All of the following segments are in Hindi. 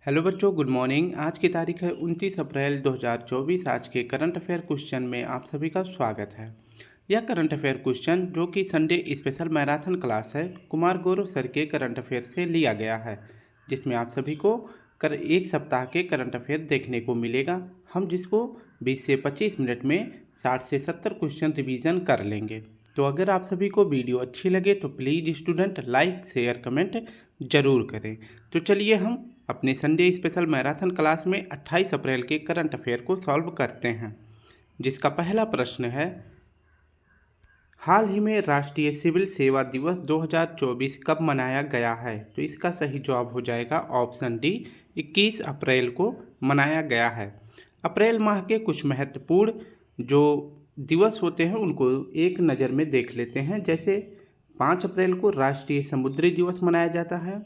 हेलो बच्चों, गुड मॉर्निंग। आज की तारीख है 29 अप्रैल 2024। आज के करंट अफेयर क्वेश्चन में आप सभी का स्वागत है। यह करंट अफेयर क्वेश्चन जो कि संडे स्पेशल मैराथन क्लास है, कुमार गौरव सर के करंट अफेयर से लिया गया है, जिसमें आप सभी को एक सप्ताह के करंट अफेयर देखने को मिलेगा। हम जिसको 20 से 25 मिनट में 60 से 70 क्वेश्चन रिवीजन कर लेंगे। तो अगर आप सभी को वीडियो अच्छी लगे तो please student like share comment ज़रूर करें। तो चलिए हम अपने संडे स्पेशल मैराथन क्लास में 28 अप्रैल के करंट अफेयर को सॉल्व करते हैं, जिसका पहला प्रश्न है, हाल ही में राष्ट्रीय सिविल सेवा दिवस 2024 कब मनाया गया है? तो इसका सही जवाब हो जाएगा ऑप्शन डी, 21 अप्रैल को मनाया गया है। अप्रैल माह के कुछ महत्वपूर्ण जो दिवस होते हैं उनको एक नज़र में देख लेते हैं। जैसे 5 अप्रैल को राष्ट्रीय समुद्री दिवस मनाया जाता है।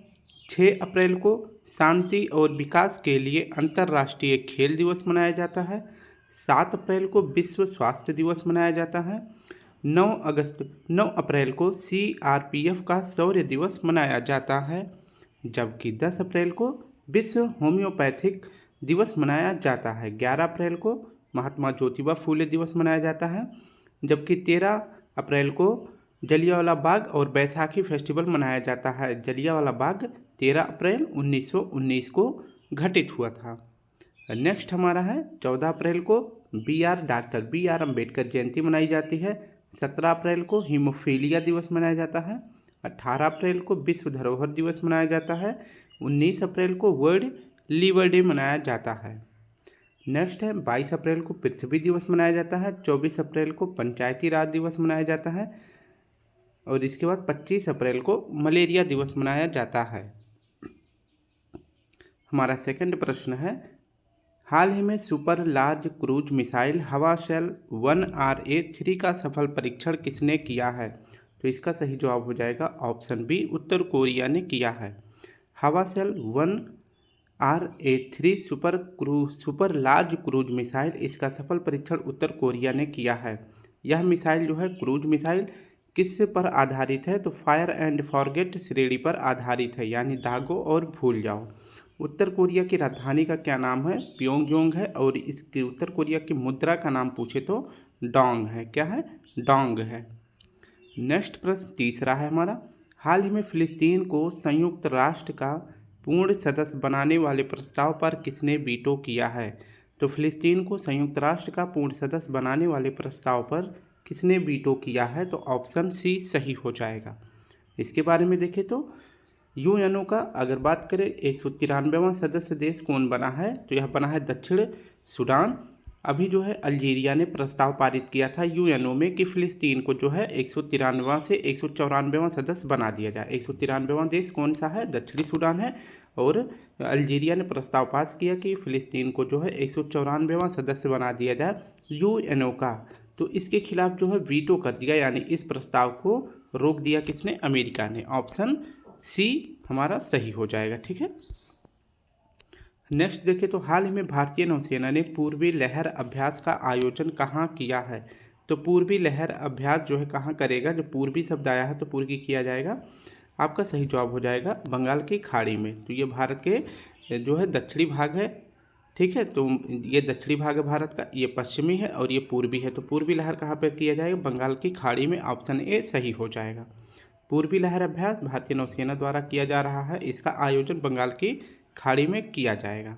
6 अप्रैल को शांति और विकास के लिए अंतर्राष्ट्रीय खेल दिवस मनाया जाता है। 7 अप्रैल को विश्व स्वास्थ्य दिवस मनाया जाता है। 9 अप्रैल को CRPF का शौर्य दिवस मनाया जाता है, जबकि 10 अप्रैल को विश्व होम्योपैथिक दिवस मनाया जाता है। 11 अप्रैल को महात्मा ज्योतिबा फूले दिवस मनाया जाता है, जबकि 13 अप्रैल को जलियांवाला बाग और बैसाखी फेस्टिवल मनाया जाता है। जलियांवाला बाग 13 अप्रैल 1919 को घटित हुआ था। नेक्स्ट हमारा है 14 अप्रैल को डॉक्टर बी आर अम्बेडकर जयंती मनाई जाती है। 17 अप्रैल को हीमोफीलिया दिवस मनाया जाता है। 18 अप्रैल को विश्व धरोहर दिवस मनाया जाता है। 19 अप्रैल को वर्ल्ड लीवर डे मनाया जाता है। नेक्स्ट है 22 अप्रैल को पृथ्वी दिवस मनाया जाता है। 24 अप्रैल को पंचायती राज दिवस मनाया जाता है और इसके बाद 25 अप्रैल को मलेरिया दिवस मनाया जाता है। हमारा सेकंड प्रश्न है, हाल ही में सुपर लार्ज क्रूज मिसाइल हवाशेल 1RA-3 का सफल परीक्षण किसने किया है? तो इसका सही जवाब हो जाएगा ऑप्शन बी, उत्तर कोरिया ने किया है। हवाशेल 1RA-3 super large cruise missile, इसका सफल परीक्षण उत्तर कोरिया ने किया है। यह मिसाइल जो है क्रूज मिसाइल किस पर आधारित है? तो फायर एंड फॉरगेट श्रेणी पर आधारित है, यानी दागो और भूल जाओ। उत्तर कोरिया की राजधानी का क्या नाम है? प्योंगयांग है, और इसके उत्तर कोरिया की मुद्रा का नाम पूछे तो डोंग है। क्या है? डोंग है। नेक्स्ट प्रश्न तीसरा है हमारा, हाल ही में फिलिस्तीन को संयुक्त राष्ट्र का पूर्ण सदस्य बनाने वाले प्रस्ताव पर किसने वीटो किया है? तो फिलिस्तीन को संयुक्त राष्ट्र का पूर्ण सदस्य बनाने वाले प्रस्ताव पर किसने वीटो किया है? तो ऑप्शन सी सही हो जाएगा। इसके बारे में देखें तो यूएनओ का अगर बात करें 193वां सदस्य देश कौन बना है? तो यह बना है दक्षिण सूडान। अभी जो है अल्जीरिया ने प्रस्ताव पारित किया था यूएनओ में कि फिलिस्तीन को जो है 193वां से 194वां सदस्य बना दिया जाए। 193वां देश कौन सा है? दक्षिणी सूडान है। और अल्जीरिया ने प्रस्ताव पास किया कि फिलिस्तीन को जो है 194वां सदस्य बना दिया जाए यूएनओ का। तो इसके खिलाफ जो है वीटो कर दिया, यानी इस प्रस्ताव को रोक दिया किसने? अमेरिका ने। ऑप्शन सी हमारा सही हो जाएगा। ठीक है। नेक्स्ट देखें तो हाल ही में भारतीय नौसेना ने पूर्वी लहर अभ्यास का आयोजन कहाँ किया है? तो पूर्वी लहर अभ्यास जो है कहाँ करेगा? जो पूर्वी शब्द आया है तो पूर्वी किया जाएगा। आपका सही जवाब हो जाएगा बंगाल की खाड़ी में। तो ये भारत के जो है दक्षिणी भाग है। ठीक है, तो ये दक्षिणी भाग है भारत का, ये पश्चिमी है और ये पूर्वी है। तो पूर्वी लहर कहाँ पर किया जाएगा? बंगाल की खाड़ी में। ऑप्शन ए सही हो जाएगा। पूर्वी लहर अभ्यास भारतीय नौसेना द्वारा किया जा रहा है, इसका आयोजन बंगाल की खाड़ी में किया जाएगा।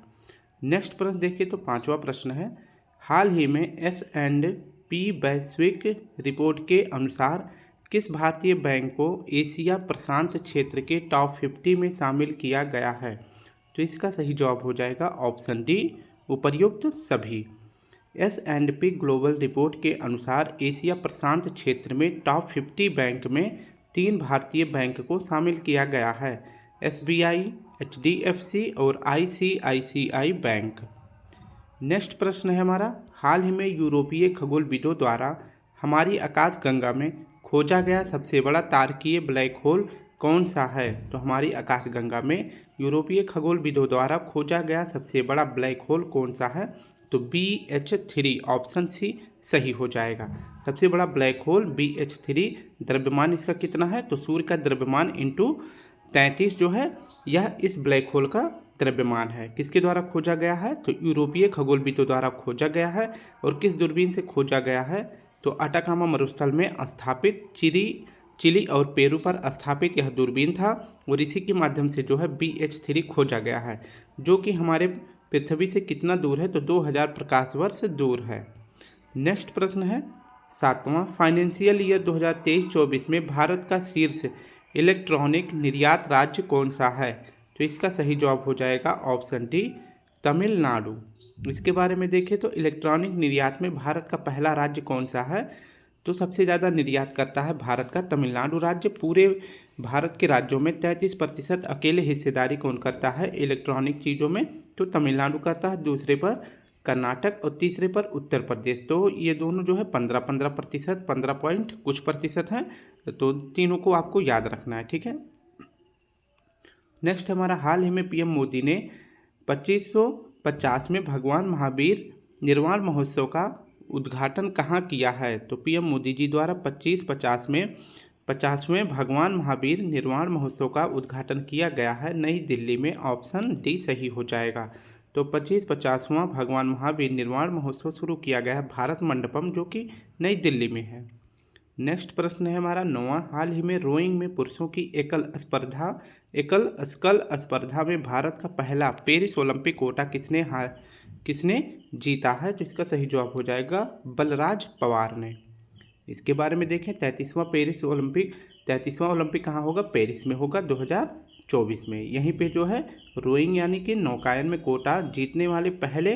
नेक्स्ट प्रश्न देखिए तो पांचवा प्रश्न है, हाल ही में S&P वैश्विक रिपोर्ट के अनुसार किस भारतीय बैंक को एशिया प्रशांत क्षेत्र के टॉप 50 में शामिल किया गया है? तो इसका सही जवाब हो जाएगा ऑप्शन डी, उपर्युक्त सभी। S&P ग्लोबल रिपोर्ट के अनुसार एशिया प्रशांत क्षेत्र में टॉप 50 बैंक में 3 भारतीय बैंक को शामिल किया गया है, SBI, HDFC और ICICI बैंक। नेक्स्ट प्रश्न है हमारा, हाल ही में यूरोपीय खगोलविदों द्वारा हमारी आकाश गंगा में खोजा गया सबसे बड़ा तारकीय ब्लैक होल कौन सा है? तो हमारी आकाश गंगा में यूरोपीय खगोलविदों द्वारा खोजा गया सबसे बड़ा ब्लैक होल कौन सा है? तो BH3 ऑप्शन सी सही हो जाएगा। सबसे बड़ा ब्लैक होल BH3, द्रव्यमान इसका कितना है? तो सूर्य का द्रव्यमान इंटू 33 जो है यह इस ब्लैक होल का द्रव्यमान है, किसके द्वारा खोजा गया है? तो यूरोपीय खगोलविदों द्वारा खोजा गया है। और किस दूरबीन से खोजा गया है? तो अटाकामा मरुस्थल में स्थापित चिली और पेरू पर स्थापित यह दूरबीन था और इसी के माध्यम से जो है BH3 खोजा गया है, जो कि हमारे पृथ्वी से कितना दूर है? तो 2000 प्रकाश वर्ष दूर है। नेक्स्ट प्रश्न है 7वां, फाइनेंशियल ईयर 2023-24 में भारत का शीर्ष इलेक्ट्रॉनिक निर्यात राज्य कौन सा है? तो इसका सही जवाब हो जाएगा ऑप्शन डी, तमिलनाडु। इसके बारे में देखें तो इलेक्ट्रॉनिक निर्यात में भारत का पहला राज्य कौन सा है? तो सबसे ज़्यादा निर्यात करता है भारत का तमिलनाडु राज्य। पूरे भारत के राज्यों में 33% अकेले हिस्सेदारी कौन करता है इलेक्ट्रॉनिक चीज़ों में? तो तमिलनाडु करता है। दूसरे पर कर्नाटक और तीसरे पर उत्तर प्रदेश। तो ये दोनों जो है 15% 15 पॉइंट कुछ प्रतिशत हैं, तो तीनों को आपको याद रखना है, ठीक है। नेक्स्ट हमारा, हाल ही में PM मोदी ने 2550 में भगवान महावीर निर्वाण महोत्सव का उद्घाटन कहाँ किया है? तो PM मोदी जी द्वारा 2550 में 50वें भगवान महावीर निर्वाण महोत्सव का उद्घाटन किया गया है नई दिल्ली में। ऑप्शन डी सही हो जाएगा। तो 50वां भगवान महावीर निर्वाण महोत्सव शुरू किया गया है भारत मंडपम, जो कि नई दिल्ली में है। नेक्स्ट प्रश्न है हमारा 9वां, हाल ही में रोइंग में पुरुषों की एकल स्कल स्पर्धा में भारत का पहला पेरिस ओलंपिक कोटा किसने जीता है? तो इसका सही जवाब हो जाएगा बलराज पवार ने। इसके बारे में देखें 33वां ओलंपिक कहाँ होगा? पेरिस में होगा 2024 में। यहीं पे जो है रोइंग यानी कि नौकायन में कोटा जीतने वाले पहले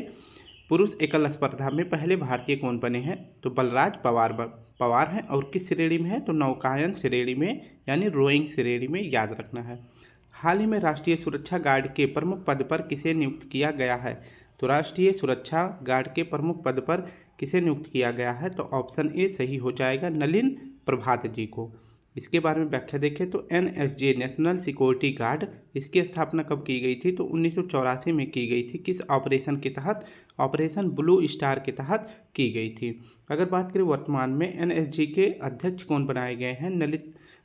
पुरुष एकल स्पर्धा में पहले भारतीय कौन बने हैं? तो बलराज पवार हैं। और किस श्रेणी में है? तो नौकायन श्रेणी में, यानी रोइंग श्रेणी में, याद रखना है। हाल ही में राष्ट्रीय सुरक्षा गार्ड के प्रमुख पद पर किसे नियुक्त किया गया है? तो राष्ट्रीय सुरक्षा गार्ड के प्रमुख पद पर किसे नियुक्त किया गया है? तो ऑप्शन ए सही हो जाएगा, नलिन प्रभात जी को। इसके बारे में व्याख्या देखें तो NSG नेशनल सिक्योरिटी गार्ड, इसकी स्थापना कब की गई थी? तो 1984 में की गई थी। किस ऑपरेशन के तहत? ऑपरेशन ब्लू स्टार के तहत की गई थी। अगर बात करें वर्तमान में NSG के अध्यक्ष कौन बनाए गए हैं?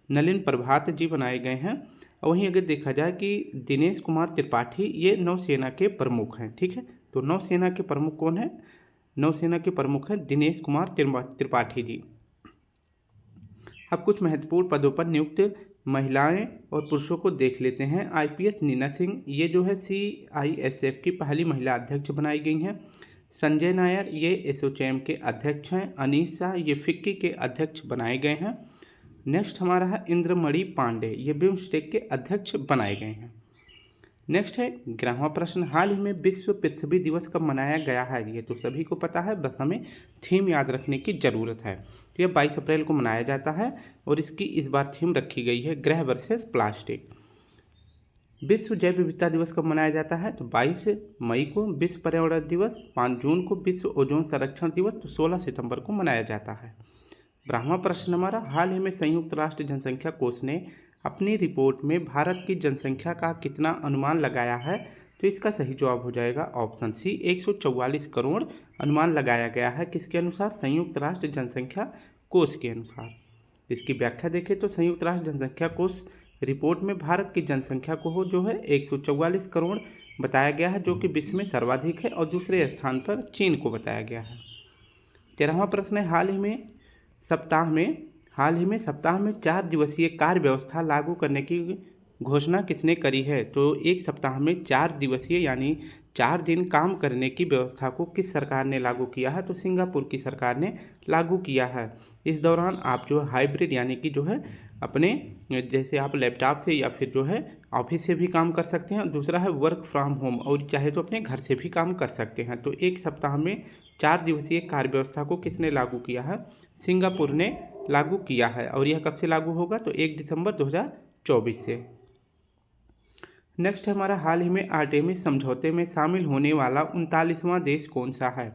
नलिन प्रभात जी बनाए गए हैं। वहीं अगर देखा जाए कि दिनेश कुमार त्रिपाठी ये नौसेना के प्रमुख हैं, ठीक है। तो नौसेना के प्रमुख कौन है? नौसेना के प्रमुख हैं दिनेश कुमार त्रिपाठी जी। अब कुछ महत्वपूर्ण पदों पर नियुक्त महिलाएं और पुरुषों को देख लेते हैं। IPS नीना सिंह, ये जो है CISF की पहली महिला अध्यक्ष बनाई गई हैं। संजय नायर, ये एसोचैम के अध्यक्ष हैं। अनीस शाह, ये फिक्की के अध्यक्ष बनाए गए हैं। नेक्स्ट हमारा है इंद्रमणि पांडे, ये बिम्स्टेक के अध्यक्ष बनाए गए हैं। नेक्स्ट है 11वां प्रश्न, हाल ही में विश्व पृथ्वी दिवस कब मनाया गया है? ये तो सभी को पता है, बस हमें थीम याद रखने की ज़रूरत है। तो यह 22 अप्रैल को मनाया जाता है और इसकी इस बार थीम रखी गई है ग्रह वर्सेस प्लास्टिक। विश्व जैव विविधता दिवस कब मनाया जाता है? तो 22 मई को। विश्व पर्यावरण दिवस 5 जून को। विश्व ओजोन संरक्षण दिवस तो 16 सितंबर को मनाया जाता है। 12वां प्रश्न हमारा, हाल ही में संयुक्त राष्ट्र जनसंख्या कोष ने अपनी रिपोर्ट में भारत की जनसंख्या का कितना अनुमान लगाया है? तो इसका सही जवाब हो जाएगा ऑप्शन सी, 144 करोड़ अनुमान लगाया गया है। किसके अनुसार? संयुक्त राष्ट्र जनसंख्या कोष के अनुसार। इसकी व्याख्या देखें तो संयुक्त राष्ट्र जनसंख्या कोष रिपोर्ट में भारत की जनसंख्या को जो है 144 करोड़ बताया गया है, जो कि विश्व में सर्वाधिक है, और दूसरे स्थान पर चीन को बताया गया है। 13वां प्रश्न है, हाल ही में सप्ताह में 4 दिवसीय कार्य व्यवस्था लागू करने की घोषणा किसने करी है? तो एक सप्ताह में 4 दिवसीय यानी 4 दिन काम करने की व्यवस्था को किस सरकार ने लागू किया है? तो सिंगापुर की सरकार ने लागू किया है। इस दौरान आप जो हाइब्रिड यानी कि जो है अपने जैसे आप लैपटॉप से या फिर जो है ऑफिस से भी काम कर सकते हैं। दूसरा है वर्क फ्रॉम होम, और चाहे तो अपने घर से भी काम कर सकते हैं। तो एक सप्ताह में 4 दिवसीय कार्य व्यवस्था को किसने लागू किया है? सिंगापुर ने लागू किया है। और यह कब से लागू होगा? तो 1 दिसंबर 2024 से। नेक्स्ट हमारा, हाल ही में आर्टेमिस समझौते में शामिल होने वाला 39वां देश कौन सा है?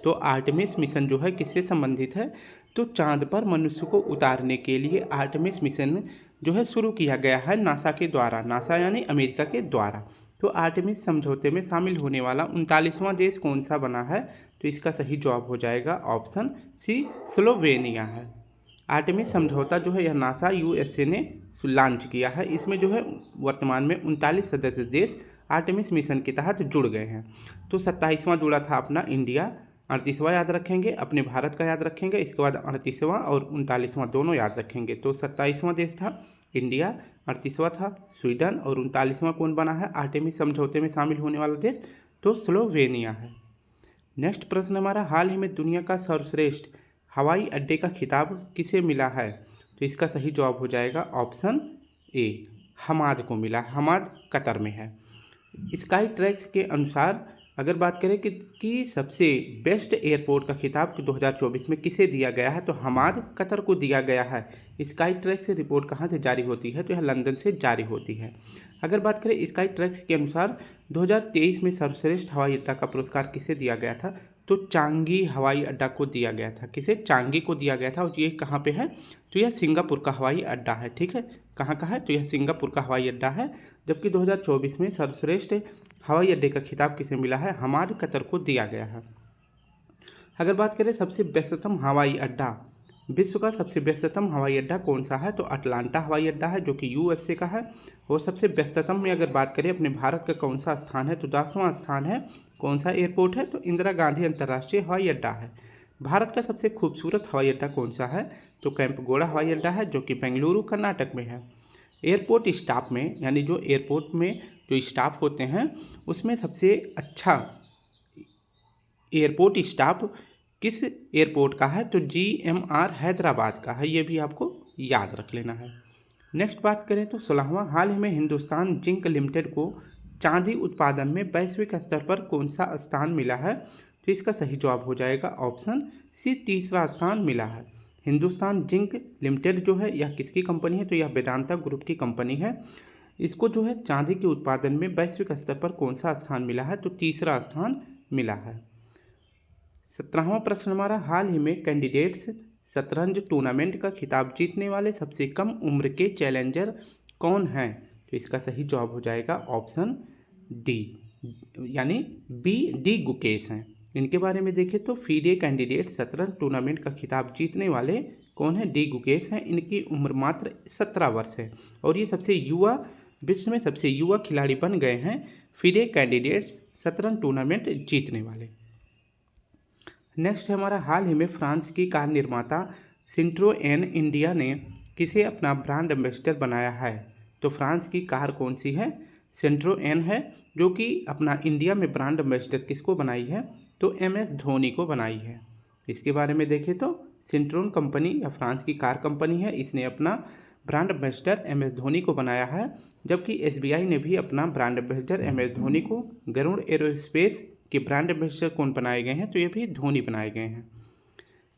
तो आर्टेमिस मिशन जो है किससे संबंधित है? तो चांद पर मनुष्य को उतारने के लिए आर्टेमिस मिशन जो है शुरू किया गया है नासा के द्वारा, नासा यानी अमेरिका के द्वारा। तो आर्टेमिस समझौते में शामिल होने वाला 39वां देश कौन सा बना है? तो इसका सही जवाब हो जाएगा ऑप्शन सी, स्लोवेनिया है। आर्टेमिस समझौता जो है यह नासा USA ने लॉन्च किया है। इसमें जो है वर्तमान में 39 सदस्य देश आर्टेमिस मिशन के तहत जुड़ गए हैं। तो 27वां जुड़ा था अपना इंडिया, 38वां याद रखेंगे, अपने भारत का याद रखेंगे, इसके बाद 38वां और 39वां दोनों याद रखेंगे। तो 27वां देश था इंडिया, 38वां था स्वीडन और 39वां कौन बना है आर्टेमिस समझौते में शामिल होने वाला देश, तो स्लोवेनिया है। नेक्स्ट प्रश्न हमारा, हाल ही में दुनिया का सर्वश्रेष्ठ हवाई अड्डे का खिताब किसे मिला है? तो इसका सही जवाब हो जाएगा ऑप्शन ए, हमाद को मिला। हमाद कतर में है। स्काई ट्रैक्स के अनुसार अगर बात करें कि सबसे बेस्ट एयरपोर्ट का खिताब 2024 में किसे दिया गया है, तो हमाद कतर को दिया गया है। स्काई ट्रैक्स से रिपोर्ट कहाँ से जारी होती है, तो यह लंदन से जारी होती है। अगर बात करें स्काई ट्रैक्स के अनुसार 2023 में सर्वश्रेष्ठ हवाई अड्डा का पुरस्कार किसे दिया गया था, तो चांगी हवाई अड्डा को दिया गया था। किसे? चांगी को दिया गया था। और ये कहाँ पे है, तो यह सिंगापुर का हवाई अड्डा है। ठीक है, कहाँ का है, तो यह सिंगापुर का हवाई अड्डा है। जबकि 2024 में सर्वश्रेष्ठ हवाई अड्डे का खिताब किसे मिला है, हमाद कतर को दिया गया है। अगर बात करें सबसे व्यस्ततम हवाई अड्डा, विश्व का सबसे व्यस्ततम हवाई अड्डा कौन सा है, तो अटलांटा हवाई अड्डा है जो कि यूएसए का है। और सबसे व्यस्ततम में अगर बात करें अपने भारत का कौन सा स्थान है, तो 10वां स्थान है। कौन सा एयरपोर्ट है, तो इंदिरा गांधी अंतर्राष्ट्रीय हवाई अड्डा है। भारत का सबसे खूबसूरत हवाई अड्डा कौन सा है, तो कैंपगोड़ा हवाई अड्डा है जो कि बेंगलुरु कर्नाटक में है। एयरपोर्ट स्टाफ में, यानी जो एयरपोर्ट में जो स्टाफ होते हैं उसमें सबसे अच्छा एयरपोर्ट स्टाफ किस एयरपोर्ट का है, तो GMR हैदराबाद का है। ये भी आपको याद रख लेना है। नेक्स्ट बात करें तो 16वां, हाल ही में हिंदुस्तान जिंक लिमिटेड को चांदी उत्पादन में वैश्विक स्तर पर कौन सा स्थान मिला है, तो इसका सही जवाब हो जाएगा ऑप्शन सी, तीसरा स्थान मिला है। हिंदुस्तान जिंक लिमिटेड जो है यह किसकी कंपनी है, तो यह वेदांता ग्रुप की कंपनी है। इसको जो है चांदी के उत्पादन में वैश्विक स्तर पर कौन सा स्थान मिला है, तो तीसरा स्थान मिला है। 17वां प्रश्न हमारा, हाल ही में कैंडिडेट्स शतरंज टूर्नामेंट का खिताब जीतने वाले सबसे कम उम्र के चैलेंजर कौन हैं, तो इसका सही जवाब हो जाएगा ऑप्शन डी, यानी डी गुकेश हैं। इनके बारे में देखें तो फीडे कैंडिडेट शतरंज टूर्नामेंट का खिताब जीतने वाले कौन है, डी गुकेश हैं। इनकी उम्र मात्र 17 वर्ष है और ये सबसे युवा, विश्व में सबसे युवा खिलाड़ी बन गए हैं फीडे कैंडिडेट्स शतरंज टूर्नामेंट जीतने वाले। नेक्स्ट है हमारा, हाल ही में फ्रांस की कार निर्माता सिंट्रोएन इंडिया ने किसे अपना ब्रांड एम्बेसडर बनाया है, तो फ्रांस की कार कौन सी है, सिंट्रोएन है, जो कि अपना इंडिया में ब्रांड एम्बेसडर किसको बनाई है, तो MS धोनी को बनाई है। इसके बारे में देखें तो सिंट्रोन कंपनी या फ्रांस की कार कंपनी है, इसने अपना ब्रांड एम्बेसडर MS धोनी को बनाया है। जबकि SBI ने भी अपना ब्रांड एम्बेसडर MS धोनी को, गरुड़ एरोस्पेस के ब्रांड एम्बेसडर कौन बनाए गए हैं, तो ये भी धोनी बनाए गए हैं।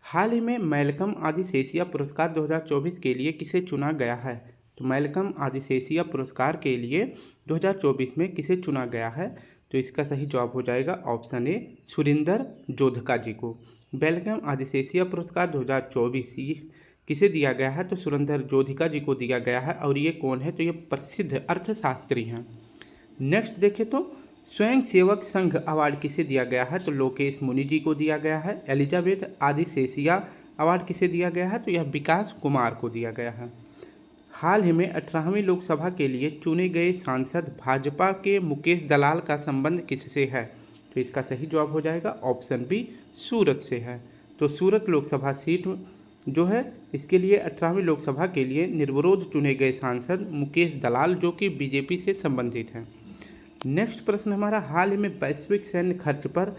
हाल ही में मैल्कम आदिसेसिया पुरस्कार 2024 के लिए किसे चुना गया है, तो मैल्कम आदिसेसिया पुरस्कार के लिए 2024 में किसे चुना गया है, तो इसका सही जवाब हो जाएगा ऑप्शन ए, सुरिंदर जोधका जी को। मैल्कम आदिसेसिया पुरस्कार 2024 किसे दिया गया है, तो सुरिंदर जोधिका जी को दिया गया है। और ये कौन है, तो ये प्रसिद्ध अर्थशास्त्री हैं। नेक्स्ट देखें तो स्वयं सेवक संघ अवार्ड किसे दिया गया है, तो लोकेश मुनि जी को दिया गया है। एलिजाबेथ आदिसेसिया अवार्ड किसे दिया गया है, तो यह विकास कुमार को दिया गया है। हाल ही में 18वीं लोकसभा के लिए चुने गए सांसद भाजपा के मुकेश दलाल का संबंध किससे है, तो इसका सही जवाब हो जाएगा ऑप्शन बी, सूरत से है। तो सूरत लोकसभा सीट जो है इसके लिए 18वीं लोकसभा के लिए निर्विरोध चुने गए सांसद मुकेश दलाल जो कि बीजेपी से संबंधित हैं। नेक्स्ट प्रश्न हमारा, हाल ही में वैश्विक सैन्य खर्च पर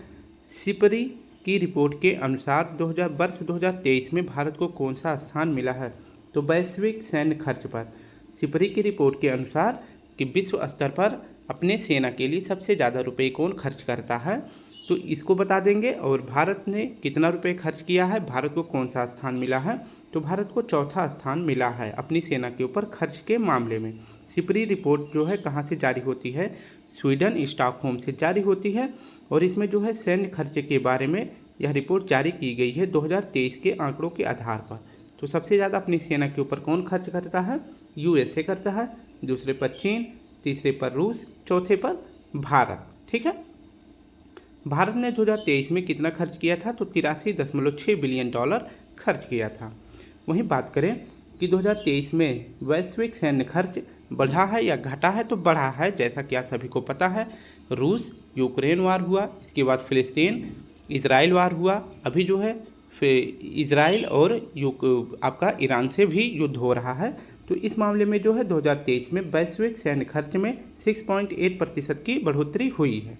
सिपरी की रिपोर्ट के अनुसार 2023 में भारत को कौन सा स्थान मिला है, तो वैश्विक सैन्य खर्च पर सिपरी की रिपोर्ट के अनुसार कि विश्व स्तर पर अपने सेना के लिए सबसे ज़्यादा रुपए कौन खर्च करता है, तो इसको बता देंगे। और भारत ने कितना रुपए खर्च किया है, भारत को कौन सा स्थान मिला है, तो भारत को चौथा स्थान मिला है अपनी सेना के ऊपर खर्च के मामले में। सिपरी रिपोर्ट जो है कहाँ से जारी होती है, स्वीडन स्टॉकहोम से जारी होती है। और इसमें जो है सैन्य खर्च के बारे में यह रिपोर्ट जारी की गई है 2023 के आंकड़ों के आधार पर। तो सबसे ज़्यादा अपनी सेना के ऊपर कौन खर्च करता है, USA करता है, दूसरे पर चीन, तीसरे पर रूस, चौथे पर भारत। ठीक है, भारत ने 2023 में कितना खर्च किया था, तो 83.6 बिलियन डॉलर खर्च किया था। वहीं बात करें कि 2023 में वैश्विक सैन्य खर्च बढ़ा है या घटा है? तो बढ़ा है, जैसा कि आप सभी को पता है। रूस यूक्रेन वार हुआ, इसके बाद फिलिस्तीन इजराइल वार हुआ, अभी जो है इजराइल और आपका ईरान से भी युद्ध हो रहा है। तो इस मामले में जो है 2023 में वैश्विक सैन्य खर्च में 6.8% की बढ़ोतरी हुई है।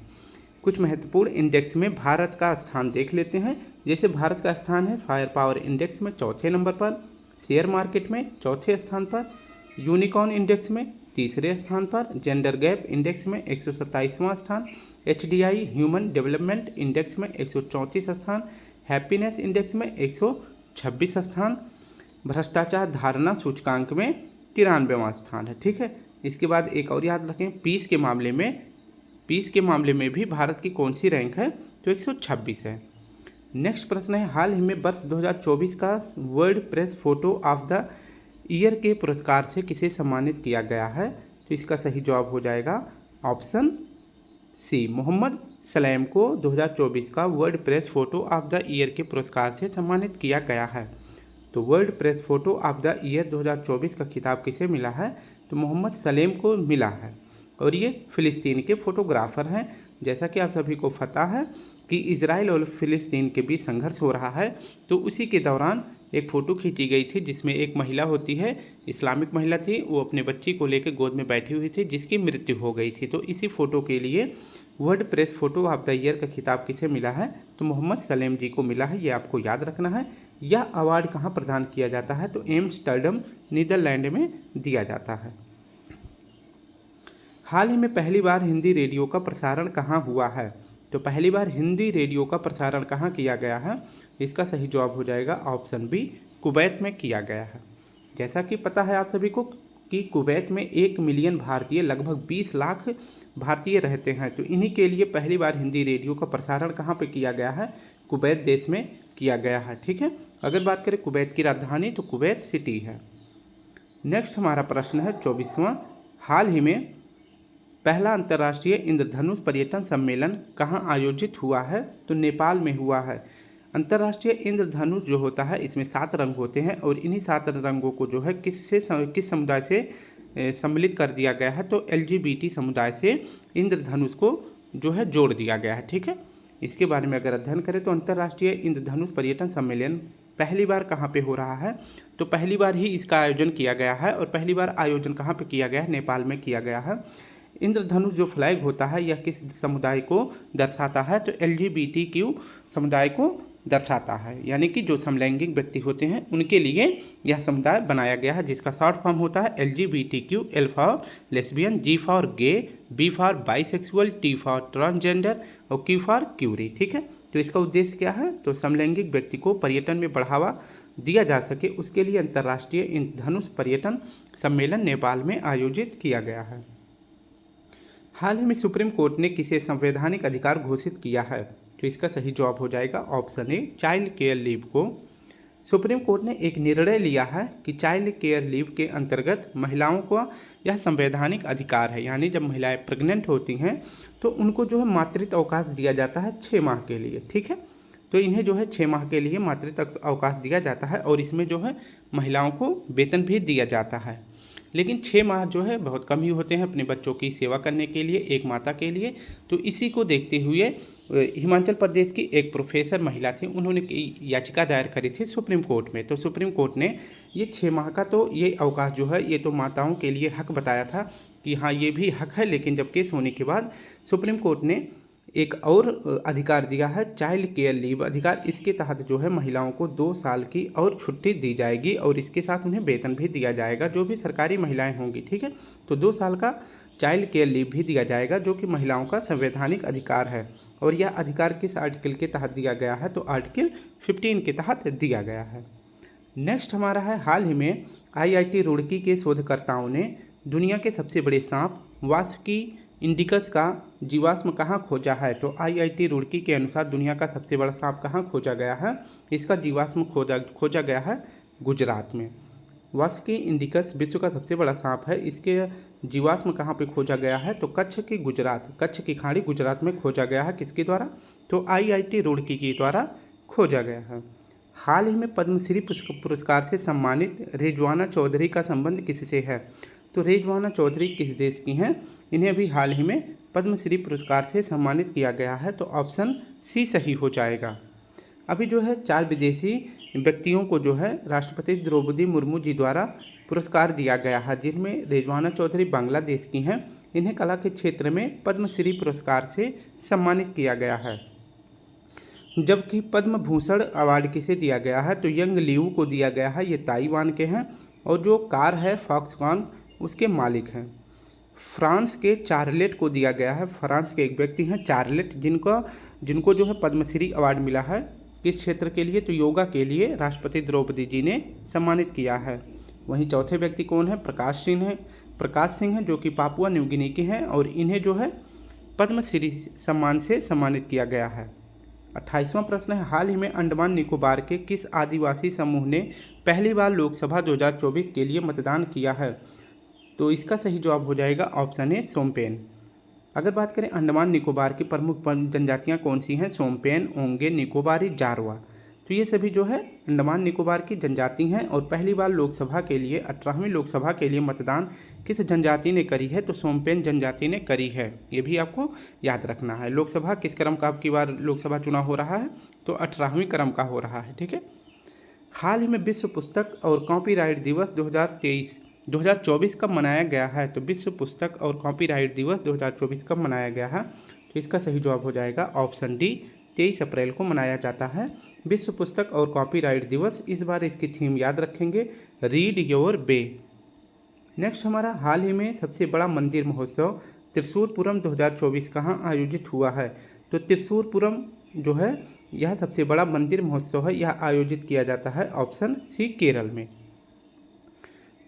कुछ महत्वपूर्ण इंडेक्स में भारत का स्थान देख लेते हैं। जैसे भारत का स्थान है फायर पावर इंडेक्स में चौथे नंबर पर, शेयर मार्केट में चौथे स्थान पर, यूनिकॉर्न इंडेक्स में तीसरे स्थान पर, जेंडर गैप इंडेक्स में 127वां स्थान, HDI ह्यूमन डेवलपमेंट इंडेक्स में 134 स्थान, हैप्पीनेस इंडेक्स में 126 स्थान, भ्रष्टाचार धारणा सूचकांक में 93वां स्थान है। ठीक है, इसके बाद एक और याद रखें, पीस के मामले में भी भारत की कौन सी रैंक है? तो 126 है। नेक्स्ट प्रश्न है, हाल ही में वर्ष 2024 का world press photo of the year के पुरस्कार से किसे सम्मानित किया गया है? तो इसका सही जवाब हो जाएगा ऑप्शन सी, मोहम्मद सलेम को 2024 का world press photo of the year के पुरस्कार से सम्मानित किया गया है। तो world press photo of the year 2024 का खिताब किसे मिला है? तो मोहम्मद सलेम को मिला है, और ये फ़िलिस्तीन के फोटोग्राफ़र हैं। जैसा कि आप सभी को पता है कि इजराइल और फ़िलिस्तीन के बीच संघर्ष हो रहा है, तो उसी के दौरान एक फ़ोटो खींची गई थी जिसमें एक महिला होती है, इस्लामिक महिला थी, वो अपने बच्ची को लेकर गोद में बैठी हुई थी जिसकी मृत्यु हो गई थी। तो इसी फ़ोटो के लिए world press photo of the year का खिताब किसे मिला है? तो मोहम्मद सलेम जी को मिला है, ये आपको याद रखना है। यह अवार्ड कहाँ प्रदान किया जाता है? तो एम्स्टर्डम नीदरलैंड में दिया जाता है। हाल ही में पहली बार हिंदी रेडियो का प्रसारण कहाँ हुआ है? तो पहली बार हिंदी रेडियो का प्रसारण कहाँ किया गया है? इसका सही जवाब हो जाएगा ऑप्शन बी, कुवैत में किया गया है। जैसा कि पता है आप सभी को कि कुवैत में 1 मिलियन भारतीय, लगभग 20 लाख भारतीय रहते हैं। तो इन्हीं के लिए पहली बार हिंदी रेडियो का प्रसारण कहाँ पे किया गया है? कुवैत देश में किया गया है। ठीक है, अगर बात करें कुवैत की राजधानी तो कुवैत सिटी है। नेक्स्ट हमारा प्रश्न है 24वां, हाल ही में पहला अंतर्राष्ट्रीय इंद्रधनुष पर्यटन सम्मेलन कहाँ आयोजित हुआ है? तो नेपाल में हुआ है। अंतर्राष्ट्रीय इंद्रधनुष जो होता है इसमें 7 रंग होते हैं, और इन्हीं 7 रंगों को जो है किस समुदाय से सम्मिलित कर दिया गया है? तो LGBT समुदाय से इंद्रधनुष को जो है जोड़ दिया गया है। ठीक है, इसके बारे में अगर अध्ययन करें तो अंतर्राष्ट्रीय इंद्रधनुष पर्यटन सम्मेलन पहली बार कहाँ पे हो रहा है? तो पहली बार ही इसका आयोजन किया गया है, और पहली बार आयोजन कहाँ पे किया गया है? नेपाल में किया गया है। इंद्रधनुष जो फ्लैग होता है यह किस समुदाय को दर्शाता है? तो LGBTQ समुदाय को दर्शाता है, यानी कि जो समलैंगिक व्यक्ति होते हैं उनके लिए यह समुदाय बनाया गया है, जिसका शॉर्ट फॉर्म होता है LGBTQ, L for lesbian, G for gay, B for bisexual, T for transgender और Q फॉर क्यूरी। ठीक है, तो इसका उद्देश्य क्या है? तो समलैंगिक व्यक्ति को पर्यटन में बढ़ावा दिया जा सके, उसके लिए अंतर्राष्ट्रीय इंद्रधनुष पर्यटन सम्मेलन नेपाल में आयोजित किया गया है। हाल ही में सुप्रीम कोर्ट ने किसे संवैधानिक अधिकार घोषित किया है? तो इसका सही जवाब हो जाएगा option A, child care leave को। सुप्रीम कोर्ट ने एक निर्णय लिया है कि चाइल्ड केयर लीव के अंतर्गत महिलाओं को यह संवैधानिक अधिकार है, यानी जब महिलाएं प्रेग्नेंट होती हैं तो उनको जो है मातृत्व अवकाश दिया जाता है 6 माह के लिए। ठीक है, तो इन्हें जो है 6 माह के लिए मातृत्व अवकाश दिया जाता है, और इसमें जो है महिलाओं को वेतन भी दिया जाता है। लेकिन 6 माह जो है बहुत कम ही होते हैं अपने बच्चों की सेवा करने के लिए, एक माता के लिए। तो इसी को देखते हुए हिमाचल प्रदेश की एक प्रोफेसर महिला थी, उन्होंने याचिका दायर करी थी सुप्रीम कोर्ट में। तो सुप्रीम कोर्ट ने ये 6 माह का तो ये अवकाश जो है ये तो माताओं के लिए हक बताया था कि हाँ ये भी हक है, लेकिन जब केस होने के बाद सुप्रीम कोर्ट ने एक और अधिकार दिया है, चाइल्ड केयर लीव अधिकार। इसके तहत जो है महिलाओं को 2 साल की और छुट्टी दी जाएगी, और इसके साथ उन्हें वेतन भी दिया जाएगा, जो भी सरकारी महिलाएं होंगी। ठीक है, तो 2 साल का चाइल्ड केयर लीव भी दिया जाएगा, जो कि महिलाओं का संवैधानिक अधिकार है। और यह अधिकार किस आर्टिकल के तहत दिया गया है? तो आर्टिकल 15 के तहत दिया गया है। नेक्स्ट हमारा है, हाल ही में IIT रुड़की के शोधकर्ताओं ने दुनिया के सबसे बड़े सांप वासुकी इंडिकस का जीवाश्म कहाँ खोजा है? तो IIT रुड़की के अनुसार दुनिया का सबसे बड़ा सांप कहाँ खोजा गया है? इसका जीवाश्म खोजा गया है गुजरात में। वासुकी इंडिकस विश्व का सबसे बड़ा सांप है, इसके जीवाश्म कहाँ पे खोजा गया है? तो कच्छ की खाड़ी गुजरात में खोजा गया है। किसके द्वारा? तो IIT रुड़की के द्वारा खोजा गया है। हाल ही में पद्मश्री पुरस्कार से सम्मानित रिजवाना चौधरी का संबंध किससे है? तो रिजवाना चौधरी किस देश की हैं? इन्हें अभी हाल ही में पद्मश्री पुरस्कार से सम्मानित किया गया है, तो ऑप्शन सी सही हो जाएगा। अभी जो है 4 विदेशी व्यक्तियों को जो है राष्ट्रपति द्रौपदी मुर्मू जी द्वारा पुरस्कार दिया गया है, जिनमें रिजवाना चौधरी बांग्लादेश की हैं। इन्हें कला के क्षेत्र में पद्मश्री पुरस्कार से सम्मानित किया गया है। जबकि पद्म भूषण अवार्ड किसे दिया गया है? तो यंग लियू को दिया गया है, ये ताइवान के हैं, और जो कार है फॉक्सकॉन उसके मालिक हैं। फ्रांस के चार्लेट को दिया गया है, फ्रांस के एक व्यक्ति हैं चार्लेट, जिनको जो है पद्मश्री अवार्ड मिला है। किस क्षेत्र के लिए? तो योगा के लिए राष्ट्रपति द्रौपदी जी ने सम्मानित किया है। वहीं चौथे व्यक्ति कौन है? प्रकाश सिंह हैं, जो कि पापुआ न्यू गिनी के हैं, और इन्हें जो है पद्मश्री सम्मान से सम्मानित किया गया है। 28वां प्रश्न है, हाल ही में अंडमान निकोबार के किस आदिवासी समूह ने पहली बार लोकसभा 2024 के लिए मतदान किया है? तो इसका सही जवाब हो जाएगा ऑप्शन ए सोमपेन। अगर बात करें अंडमान निकोबार की प्रमुख जनजातियां कौन सी हैं? सोमपेन, ओंगे, निकोबारी, जारवा। तो ये सभी जो है अंडमान निकोबार की जनजाति हैं, और पहली बार लोकसभा के लिए 18वीं लोकसभा के लिए मतदान किस जनजाति ने करी है? तो सोमपेन जनजाति ने करी है। ये भी आपको याद रखना है। लोकसभा किस क्रम का आपकी बार लोकसभा चुनाव हो रहा है? तो 18वीं क्रम का हो रहा है। ठीक है। हाल ही में विश्व पुस्तक और कॉपीराइट दिवस 2024 कब मनाया गया है? तो विश्व पुस्तक और कॉपीराइट दिवस 2024 कब मनाया गया है? तो इसका सही जवाब हो जाएगा ऑप्शन डी, 23 अप्रैल को मनाया जाता है विश्व पुस्तक और कॉपीराइट दिवस। इस बार इसकी थीम याद रखेंगे, रीड योर बे। नेक्स्ट हमारा हाल ही में सबसे बड़ा मंदिर महोत्सव त्रिशूरपुरम 2024 कहाँ आयोजित हुआ है? तो त्रिशूरपुरम जो है यह सबसे बड़ा मंदिर महोत्सव है, यह आयोजित किया जाता है ऑप्शन सी केरल में।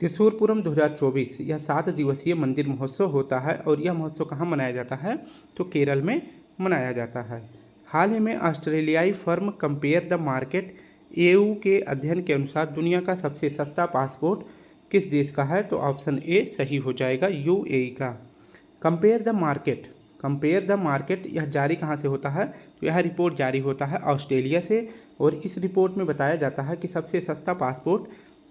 त्रिशूरपुरम 2024 यह 7 दिवसीय मंदिर महोत्सव होता है, और यह महोत्सव कहाँ मनाया जाता है? तो केरल में मनाया जाता है। हाल ही में ऑस्ट्रेलियाई firm compare the market AU के अध्ययन के अनुसार दुनिया का सबसे सस्ता पासपोर्ट किस देश का है? तो ऑप्शन ए सही हो जाएगा, यूएई का। कंपेयर द मार्केट यह जारी कहाँ से होता है? तो यह रिपोर्ट जारी होता है ऑस्ट्रेलिया से, और इस रिपोर्ट में बताया जाता है कि सबसे सस्ता पासपोर्ट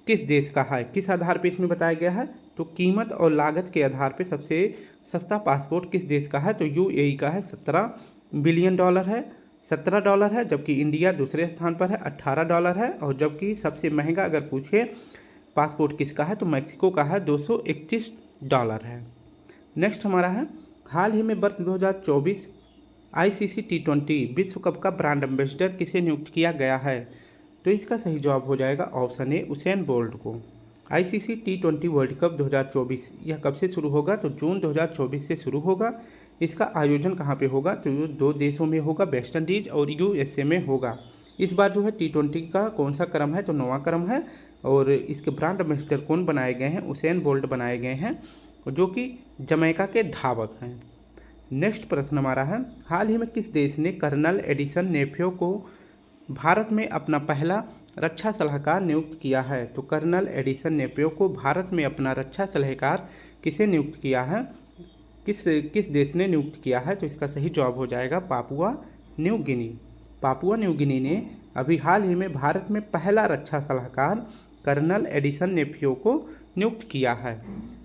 किस देश का है। किस आधार पर इसमें बताया गया है? तो कीमत और लागत के आधार पर सबसे सस्ता पासपोर्ट किस देश का है? तो यूएई का है। $17 बिलियन है, $17 है, जबकि इंडिया दूसरे स्थान पर है, $18 है, और जबकि सबसे महंगा अगर पूछे पासपोर्ट किसका है तो मैक्सिको का है, $221 है। नेक्स्ट हमारा है हाल ही में वर्ष 2024 आईसीसी T20 विश्व कप का ब्रांड एम्बेसडर किसे नियुक्त किया गया है? तो इसका सही जवाब हो जाएगा ऑप्शन ए उसेन बोल्ट को। आईसीसी T20 वर्ल्ड कप 2024 यह कब से शुरू होगा? तो जून 2024 से शुरू होगा। इसका आयोजन कहाँ पे होगा? तो 2 देशों में होगा, वेस्ट इंडीज और यूएसए में होगा। इस बार जो है T20 का कौन सा क्रम है? तो 9वां क्रम है, और इसके ब्रांड एम्बेसडर कौन बनाए गए हैं? उसेन बोल्ट बनाए गए हैं, जो कि जमैका के धावक हैं। नेक्स्ट प्रश्न हमारा है हाल ही में किस देश ने कर्नल एडिसन नेफ्यो को भारत में अपना पहला रक्षा सलाहकार नियुक्त किया है? तो कर्नल एडिसन नेफ्यो को भारत में अपना रक्षा सलाहकार किसे नियुक्त किया है? किस देश ने नियुक्त किया है? तो इसका सही जवाब हो जाएगा Papua New Guinea. Papua New Guinea ने अभी हाल ही में भारत में पहला रक्षा सलाहकार कर्नल एडिसन नेफ्यो को नियुक्त किया है।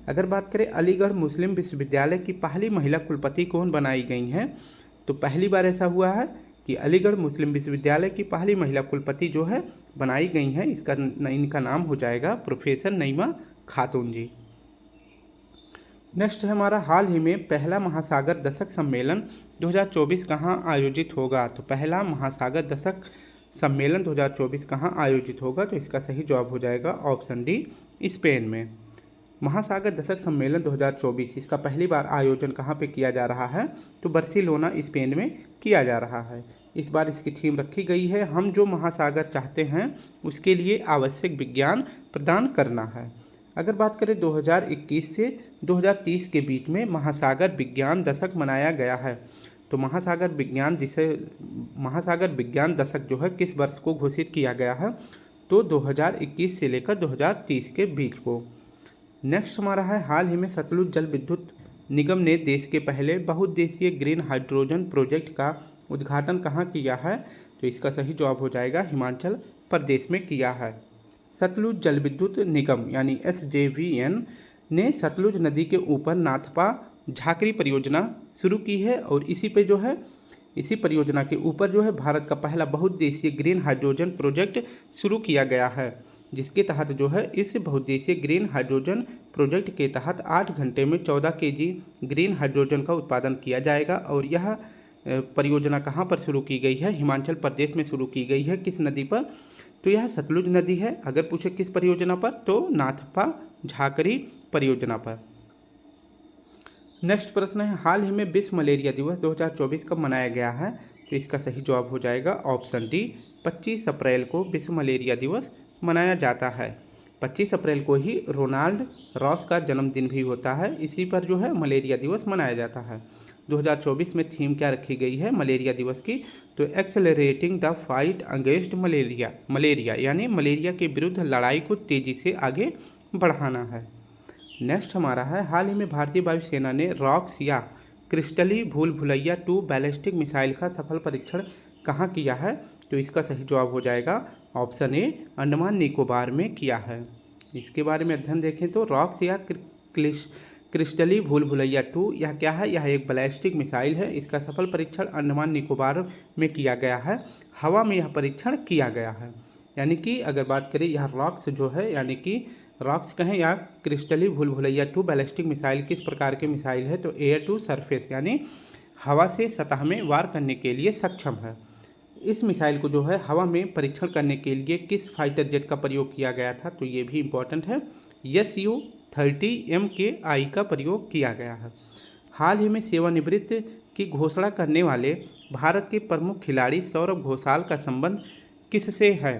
अगर बात करें अलीगढ़ मुस्लिम विश्वविद्यालय की पहली महिला कुलपति कौन बनाई गई हैं? तो पहली बार ऐसा हुआ है कि अलीगढ़ मुस्लिम विश्वविद्यालय की पहली महिला कुलपति जो है बनाई गई हैं। इनका नाम हो जाएगा प्रोफेसर नईमा खातून जी। नेक्स्ट है हमारा हाल ही में पहला महासागर दशक सम्मेलन 2024 कहाँ आयोजित होगा? तो पहला महासागर दशक सम्मेलन 2024 कहाँ आयोजित होगा? तो इसका सही जवाब हो जाएगा ऑप्शन डी स्पेन में। महासागर दशक सम्मेलन 2024 इसका पहली बार आयोजन कहाँ पे किया जा रहा है? तो बार्सिलोना स्पेन में किया जा रहा है। इस बार इसकी थीम रखी गई है हम जो महासागर चाहते हैं उसके लिए आवश्यक विज्ञान प्रदान करना है। अगर बात करें 2021 से 2030 के बीच में महासागर विज्ञान दशक मनाया गया है, तो महासागर विज्ञान दशक जो है किस वर्ष को घोषित किया गया है? तो 2021 से लेकर 2030 के बीच को। नेक्स्ट हमारा है हाल ही में सतलुज जल विद्युत निगम ने देश के पहले बहुउद्देशीय ग्रीन हाइड्रोजन प्रोजेक्ट का उद्घाटन कहाँ किया है? तो इसका सही जवाब हो जाएगा हिमाचल प्रदेश में किया है। सतलुज जल विद्युत निगम यानी SJVN ने सतलुज नदी के ऊपर नाथपा झाकरी परियोजना शुरू की है और इसी परियोजना के ऊपर जो है भारत का पहला बहुउद्देशीय ग्रीन हाइड्रोजन प्रोजेक्ट शुरू किया गया है, जिसके तहत जो है इस बहुउद्देशीय ग्रीन हाइड्रोजन प्रोजेक्ट के तहत 8 घंटे में 14 केजी ग्रीन हाइड्रोजन का उत्पादन किया जाएगा। और यह परियोजना कहाँ पर शुरू की गई है? हिमाचल प्रदेश में शुरू की गई है। किस नदी पर? तो यह सतलुज नदी है। अगर पूछे किस परियोजना पर, तो नाथपा झाकरी परियोजना पर। नेक्स्ट प्रश्न है, हाल ही में विश्व मलेरिया दिवस 2024 कब मनाया गया है? तो इसका सही जवाब हो जाएगा ऑप्शन डी, 25 अप्रैल को विश्व मलेरिया दिवस मनाया जाता है। 25 अप्रैल को ही रोनाल्ड रॉस का जन्मदिन भी होता है। इसी पर जो है मलेरिया दिवस मनाया जाता है। 2024 में थीम क्या रखी गई है मलेरिया दिवस की? तो accelerating the fight against malaria यानी मलेरिया के विरुद्ध लड़ाई को तेज़ी से आगे बढ़ाना है। नेक्स्ट हमारा है, हाल ही में भारतीय वायुसेना ने रॉक्स या क्रिस्टली भूल भुलैया 2 बैलिस्टिक मिसाइल का सफल परीक्षण कहाँ किया है? तो इसका सही जवाब हो जाएगा ऑप्शन ए, अंडमान निकोबार में किया है। इसके बारे में अध्ययन देखें तो रॉक्स या क्रिस्टली भूल भुलैया 2 यह क्या है? यह एक बैलिस्टिक मिसाइल है। इसका सफल परीक्षण अंडमान निकोबार में किया गया है। हवा में यह परीक्षण किया गया है। यानी कि अगर बात करें यह रॉक्स जो है, यानी कि रॉक्स कहें या क्रिस्टली भूल भुलैया 2 बैलिस्टिक मिसाइल किस प्रकार के मिसाइल है? तो एयर टू सरफेस यानी हवा से सतह में वार करने के लिए सक्षम है। इस मिसाइल को जो है हवा में परीक्षण करने के लिए किस फाइटर जेट का प्रयोग किया गया था? तो ये भी इम्पोर्टेंट है, Su-30 MKI का प्रयोग किया गया है। हाल ही में सेवानिवृत्ति की घोषणा करने वाले भारत के प्रमुख खिलाड़ी सौरभ घोषाल का संबंध किससे है?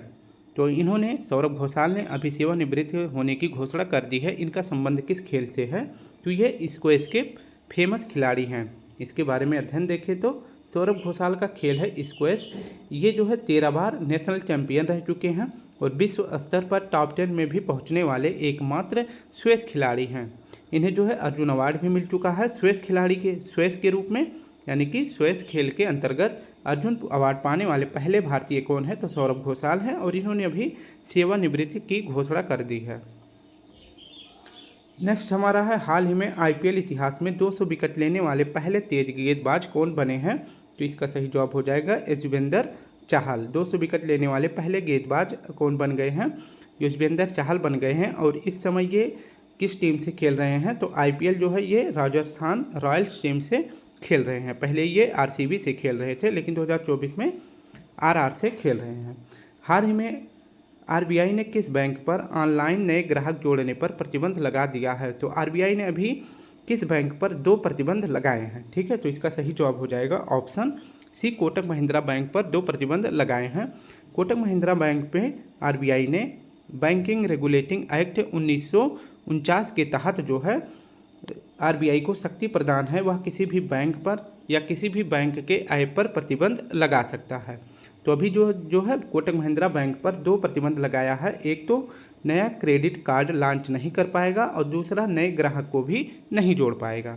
तो इन्होंने सौरभ घोषाल ने अभी सेवानिवृत्त होने की घोषणा कर दी है। इनका संबंध किस खेल से है? तो ये स्क्वैश के फेमस खिलाड़ी हैं। इसके बारे में अध्ययन देखें तो सौरभ घोषाल का खेल है स्क्वैश। ये जो है 13 बार नेशनल चैंपियन रह चुके हैं और विश्व स्तर पर टॉप 10 में भी पहुंचने वाले एकमात्र स्क्वैश खिलाड़ी हैं। इन्हें जो है अर्जुन अवार्ड भी मिल चुका है स्क्वैश के रूप में, यानी कि स्क्वैश खेल के अंतर्गत अर्जुन अवार्ड पाने वाले पहले भारतीय कौन है? तो सौरभ घोषाल हैं और इन्होंने अभी सेवानिवृत्ति की घोषणा कर दी है। नेक्स्ट हमारा है, हाल ही में IPL इतिहास में 200 विकेट लेने वाले पहले तेज गेंदबाज कौन बने हैं? तो इसका सही जवाब हो जाएगा युजवेंद्र चाहल। 200 विकेट लेने वाले पहले गेंदबाज कौन बन गए हैं? युजवेंद्र चाहल बन गए हैं। और इस समय ये किस टीम से खेल रहे हैं? तो IPL जो है ये राजस्थान रॉयल्स टीम से खेल रहे हैं। पहले ये RCB से खेल रहे थे, लेकिन 2024 में RR से खेल रहे हैं। हाल ही में RBI ने किस बैंक पर ऑनलाइन नए ग्राहक जोड़ने पर प्रतिबंध लगा दिया है? तो RBI ने अभी किस बैंक पर 2 प्रतिबंध लगाए हैं? ठीक है, तो इसका सही जवाब हो जाएगा option C, Kotak Mahindra bank पर 2 प्रतिबंध लगाए हैं। कोटक महिंद्रा बैंक पे RBI ने बैंकिंग रेगुलेटिंग एक्ट 1949 के तहत जो है RBI को शक्ति प्रदान है, वह किसी भी बैंक पर या किसी भी बैंक के ऐप पर प्रतिबंध लगा सकता है। तो अभी जो है कोटक महिंद्रा बैंक पर 2 प्रतिबंध लगाया है। एक तो नया क्रेडिट कार्ड लॉन्च नहीं कर पाएगा और दूसरा नए ग्राहक को भी नहीं जोड़ पाएगा।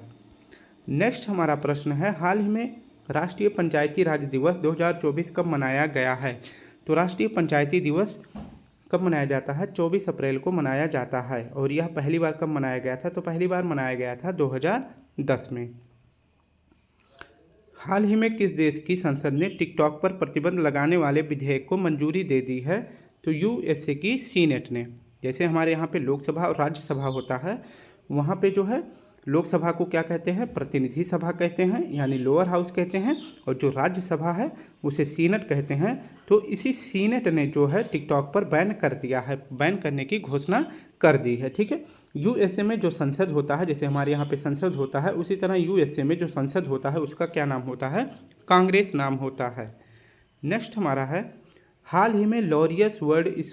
नेक्स्ट हमारा प्रश्न है, हाल ही में राष्ट्रीय पंचायती राज दिवस 2024 कब मनाया गया है? तो राष्ट्रीय पंचायती दिवस कब मनाया जाता है? 24 अप्रैल को मनाया जाता है। और यह पहली बार कब मनाया गया था? तो पहली बार मनाया गया था 2010 में। हाल ही में किस देश की संसद ने टिकटॉक पर प्रतिबंध लगाने वाले विधेयक को मंजूरी दे दी है? तो USA की सीनेट ने। जैसे हमारे यहाँ पे लोकसभा और राज्यसभा होता है, वहाँ पे जो है लोकसभा को क्या कहते हैं? प्रतिनिधि सभा कहते हैं, यानी लोअर हाउस कहते हैं। और जो राज्यसभा है उसे सीनेट कहते हैं। तो इसी सीनेट ने जो है टिकटॉक पर बैन कर दिया है, बैन करने की घोषणा कर दी है। ठीक है, USA में जो संसद होता है, जैसे हमारे यहाँ पे संसद होता है, उसी तरह USA में जो संसद होता है उसका क्या नाम होता है? कांग्रेस नाम होता है। नेक्स्ट हमारा है, हाल ही में Laureus world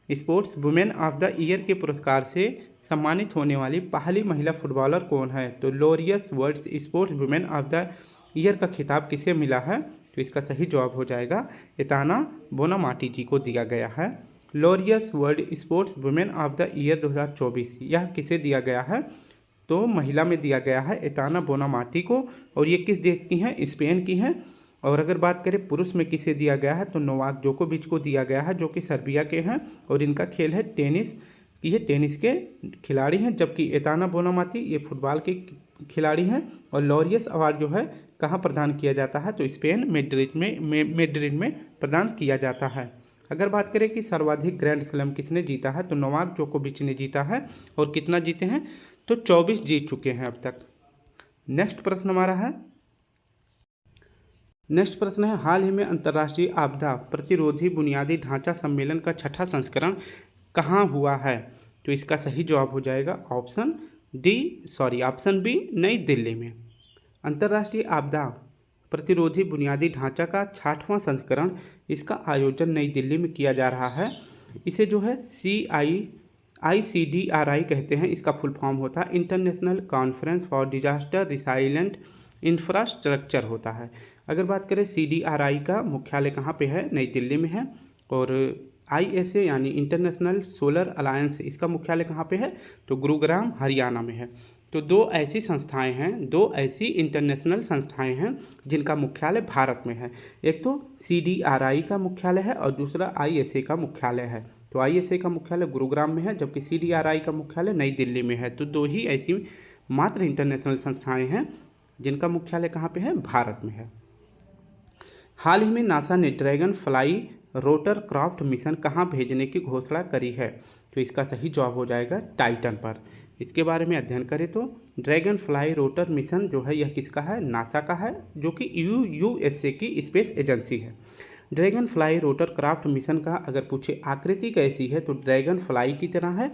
sports women of the year के पुरस्कार से सम्मानित होने वाली पहली महिला फुटबॉलर कौन है? तो Laureus world sports women of the year का खिताब किसे मिला है? तो इसका सही जवाब हो जाएगा एताना बोनामाटी जी को दिया गया है। Laureus world sports women of the year 2024 यह किसे दिया गया है? तो महिला में दिया गया है एताना बोनामाटी को। और ये किस देश की हैं? स्पेन की हैं। और अगर बात करें पुरुष में किसे दिया गया है? तो नोवाक जोकोविच को दिया गया है, जो कि सर्बिया के हैं और इनका खेल है टेनिस ये टेनिस के खिलाड़ी हैं, जबकि एताना बोनामाती ये फुटबॉल के खिलाड़ी हैं। और लॉरियस अवार्ड जो है कहाँ प्रदान किया जाता है, तो स्पेन मैड्रिड में प्रदान किया जाता है। अगर बात करें कि सर्वाधिक ग्रैंड स्लैम किसने जीता है, तो नोवाक जोकोविच ने जीता है। और कितना जीते हैं, तो 24 जीत चुके हैं अब तक। नेक्स्ट प्रश्न हमारा है, नेक्स्ट प्रश्न है, हाल ही में अंतर्राष्ट्रीय आपदा प्रतिरोधी बुनियादी ढांचा सम्मेलन का 6ठा संस्करण कहाँ हुआ है? तो इसका सही जवाब हो जाएगा ऑप्शन बी, नई दिल्ली में। अंतर्राष्ट्रीय आपदा प्रतिरोधी बुनियादी ढांचा का 6वां संस्करण, इसका आयोजन नई दिल्ली में किया जा रहा है। इसे जो है ICDRI कहते हैं। इसका फुल फॉर्म होता है international conference for disaster resilient infrastructure होता है। अगर बात करें CDRI का मुख्यालय कहाँ पे है, नई दिल्ली में है। और ISA यानी इंटरनेशनल सोलर अलायंस, इसका मुख्यालय कहाँ पे है, तो गुरुग्राम हरियाणा में है। तो दो ऐसी इंटरनेशनल संस्थाएं हैं जिनका मुख्यालय भारत में है। एक तो CDRI का मुख्यालय है और दूसरा ISA का मुख्यालय है। तो ISA का मुख्यालय गुरुग्राम में है, जबकि CDRI का मुख्यालय नई दिल्ली में है। तो दो ही ऐसी मात्र इंटरनेशनल संस्थाएं हैं जिनका मुख्यालय कहाँ पे है, भारत में है। हाल ही में नासा ने dragon fly rotor craft mission कहाँ भेजने की घोषणा करी है? तो इसका सही जवाब हो जाएगा टाइटन पर। इसके बारे में अध्ययन करें तो ड्रैगन फ्लाई रोटर मिशन जो है यह किसका है, नासा का है, जो कि USA की स्पेस एजेंसी है। Dragon fly rotor craft mission का अगर पूछे आकृति कैसी है, तो ड्रैगन फ्लाई की तरह है।